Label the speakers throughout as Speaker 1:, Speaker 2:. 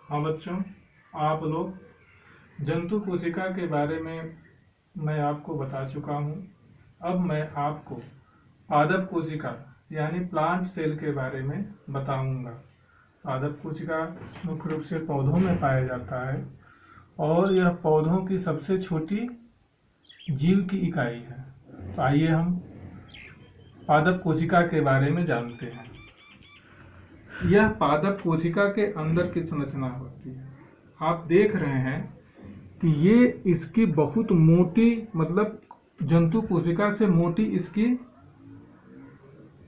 Speaker 1: हाँ बच्चों, आप लोग जंतु कोशिका के बारे में मैं आपको बता चुका हूँ। अब मैं आपको पादप कोशिका यानी प्लांट सेल के बारे में बताऊंगा। पादप कोशिका मुख्य रूप से पौधों में पाया जाता है और यह पौधों की सबसे छोटी जीव की इकाई है। तो आइए हम पादप कोशिका के बारे में जानते हैं। यह पादप कोशिका के अंदर की संरचना होती है। आप देख रहे हैं कि ये इसकी बहुत मोटी, मतलब जंतु कोशिका से मोटी इसकी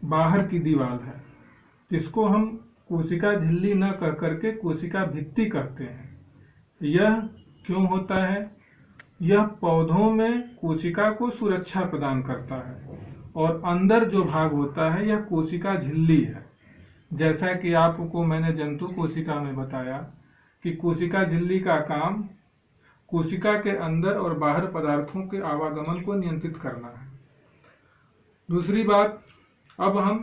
Speaker 1: बाहर की दीवार है, जिसको हम कोशिका झिल्ली न कर करके कोशिका भित्ति कहते हैं। यह क्यों होता है? यह पौधों में कोशिका को सुरक्षा प्रदान करता है और अंदर जो भाग होता है यह कोशिका झिल्ली है। जैसा कि आपको मैंने जंतु कोशिका में बताया कि कोशिका झिल्ली का काम कोशिका के अंदर और बाहर पदार्थों के आवागमन को नियंत्रित करना है। दूसरी बात, अब हम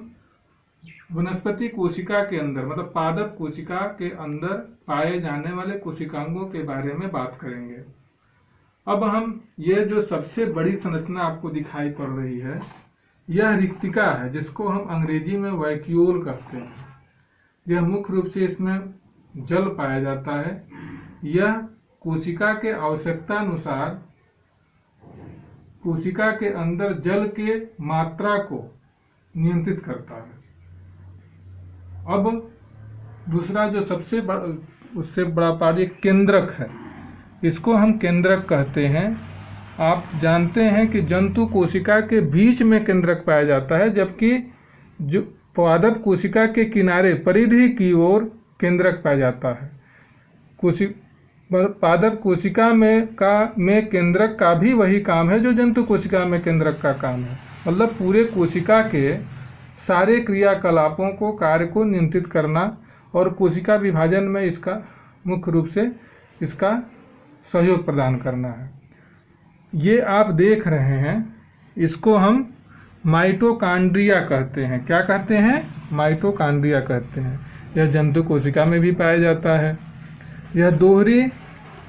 Speaker 1: वनस्पति कोशिका के अंदर, मतलब पादप कोशिका के अंदर पाए जाने वाले कोशिकांगों के बारे में बात करेंगे। अब हम ये जो सबसे बड़ी संरचना आपको दिखाई पड़ रही है, यह रिक्तिका है, जिसको हम अंग्रेजी में वैक्यूल कहते हैं। यह मुख्य रूप से इसमें जल पाया जाता है। यह कोशिका के आवश्यकता अनुसार कोशिका के अंदर जल के मात्रा को नियंत्रित करता है। अब दूसरा जो सबसे उससे बड़ा पार्ट केंद्रक है, इसको हम केंद्रक कहते हैं। आप जानते हैं कि जंतु कोशिका के बीच में केंद्रक पाया जाता है, जबकि जो पादप कोशिका के किनारे परिधि की ओर केंद्रक पाया जाता है। पादप कोशिका में केंद्रक का भी वही काम है जो जंतु कोशिका में केंद्रक का काम है, मतलब पूरे कोशिका के सारे क्रियाकलापों को, कार्य को नियंत्रित करना और कोशिका विभाजन में इसका मुख्य रूप से इसका सहयोग प्रदान करना है। ये आप देख रहे हैं, इसको हम माइटोकॉन्ड्रिया कहते हैं। क्या कहते हैं? माइटोकॉन्ड्रिया कहते हैं। यह जंतु कोशिका में भी पाया जाता है। यह दोहरी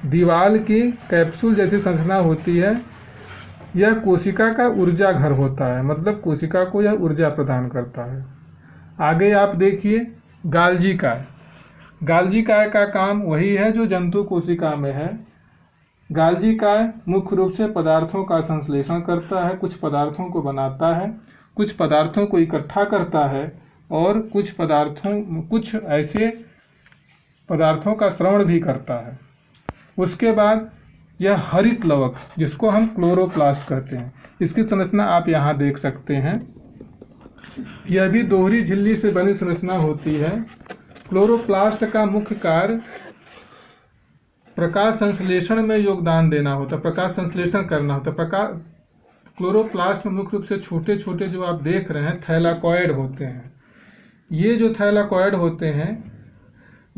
Speaker 1: दीवार की कैप्सूल जैसी संरचना होती है। यह कोशिका का ऊर्जा घर होता है, मतलब कोशिका को यह ऊर्जा प्रदान करता है। आगे आप देखिए गाल्जी काय। गाल्जी काय का काम वही है जो जंतु कोशिका में है। गाल्जी काय मुख्य रूप से पदार्थों का संश्लेषण करता है, कुछ पदार्थों को बनाता है, कुछ पदार्थों को इकट्ठा करता है और कुछ ऐसे पदार्थों का श्रवण भी करता है। उसके बाद यह हरित लवक, जिसको हम क्लोरोप्लास्ट कहते हैं, इसकी संरचना आप यहाँ देख सकते हैं। यह भी दोहरी झिल्ली से बनी संरचना होती है। क्लोरोप्लास्ट का मुख्य कार्य प्रकाश संश्लेषण में योगदान देना होता है, प्रकाश संश्लेषण करना होता है। क्लोरोप्लास्ट में मुख्य रूप से छोटे छोटे जो आप देख रहे हैं थैलाकॉइड होते हैं। ये जो थैलाकॉइड होते हैं,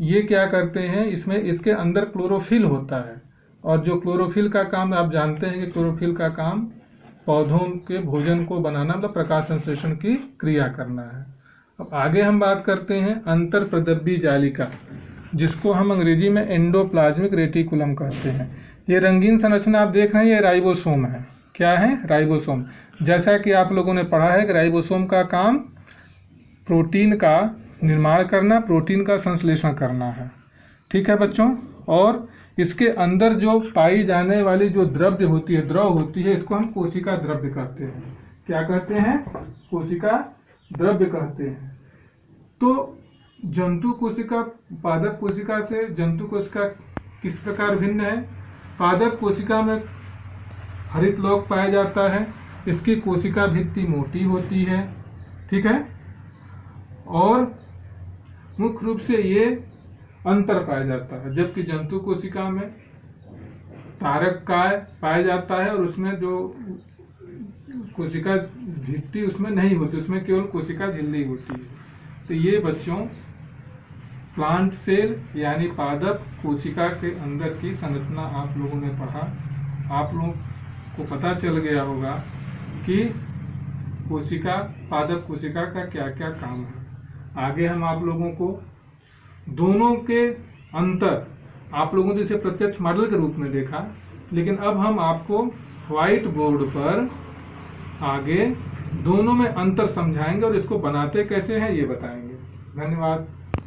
Speaker 1: ये क्या करते हैं, इसके अंदर क्लोरोफिल होता है और जो क्लोरोफिल का काम आप जानते हैं कि क्लोरोफिल का काम पौधों के भोजन को बनाना, मतलब प्रकाश संश्लेषण की क्रिया करना है। अब आगे हम बात करते हैं अंतर प्रदब्बी जालिका, जिसको हम अंग्रेजी में एंडोप्लाज्मिक रेटिकुलम कहते हैं। ये रंगीन संरचना आप देख रहे हैं, ये राइबोसोम है। क्या है? राइबोसोम। जैसा कि आप लोगों ने पढ़ा है कि राइबोसोम का काम प्रोटीन का निर्माण करना, प्रोटीन का संश्लेषण करना है। ठीक है बच्चों। और इसके अंदर जो पाई जाने वाली जो द्रव होती है, इसको हम कोशिका द्रव्य कहते हैं। क्या कहते हैं? कोशिका द्रव्य कहते हैं। तो जंतु कोशिका पादप कोशिका से जंतु कोशिका किस प्रकार भिन्न है? पादप कोशिका में हरित लवक पाया जाता है, इसकी कोशिका भित्ति मोटी होती है। ठीक है। और मुख्य रूप से ये अंतर पाया जाता है, जबकि जंतु कोशिका में तारक काय पाया जाता है और उसमें जो कोशिका भित्ति उसमें नहीं होती, उसमें केवल कोशिका झिल्ली होती है। तो ये बच्चों प्लांट सेल यानी पादप कोशिका के अंदर की संरचना आप लोगों ने पढ़ा। आप लोगों को पता चल गया होगा कि पादप कोशिका का क्या क्या काम है। आगे हम आप लोगों को दोनों के अंतर, आप लोगों ने इसे प्रत्यक्ष मॉडल के रूप में देखा, लेकिन अब हम आपको व्हाइट बोर्ड पर आगे दोनों में अंतर समझाएंगे और इसको बनाते कैसे हैं ये बताएंगे। धन्यवाद।